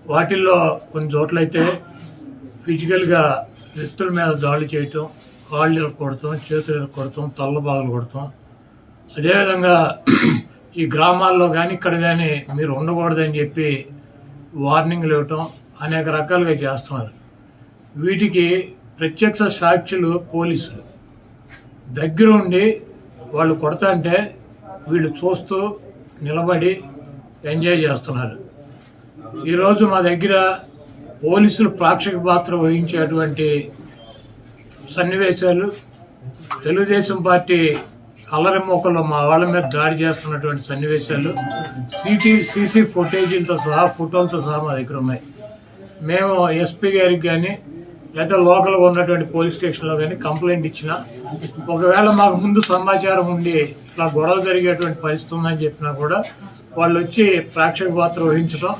వాటిల్లో కొన్ని చోట్లయితే ఫిజికల్గా వ్యక్తుల మీద దాడి చేయటం, కాళ్ళు ఇరక్కొడతాం, చేతులు ఇరక్కొడతాం, తల్ల బాగలు కొడతాం. అదేవిధంగా ఈ గ్రామాల్లో కానీ ఇక్కడ కానీ మీరు ఉండకూడదని చెప్పి వార్నింగ్లు ఇవ్వటం అనేక రకాలుగా చేస్తున్నారు. వీటికి ప్రత్యక్ష సాక్షులు పోలీసులు దగ్గరుండి వాళ్ళు కొడతాంటే వీళ్ళు చూస్తూ నిలబడి ఎంజాయ్ చేస్తున్నారు. ఈరోజు మా దగ్గర పోలీసులు ప్రేక్షక పాత్ర వహించేటువంటి సన్నివేశాలు, తెలుగుదేశం పార్టీ అల్లరి మోకల్లో మా వాళ్ళ మీద దాడి చేస్తున్నటువంటి సన్నివేశాలు సీసీ ఫుటేజీలతో సహా, ఫోటోలతో సహా మా దగ్గర ఉన్నాయి. మేము ఎస్పీ గారికి కానీ లేదా లోకల్గా ఉన్నటువంటి పోలీస్ స్టేషన్లో కానీ కంప్లైంట్ ఇచ్చినా, ఒకవేళ మాకు ముందు సమాచారం ఉండి ఇట్లా గొడవ జరిగేటువంటి పరిస్థితి ఉందని చెప్పినా కూడా వాళ్ళు వచ్చి ప్రేక్షక పాత్ర వహించడం,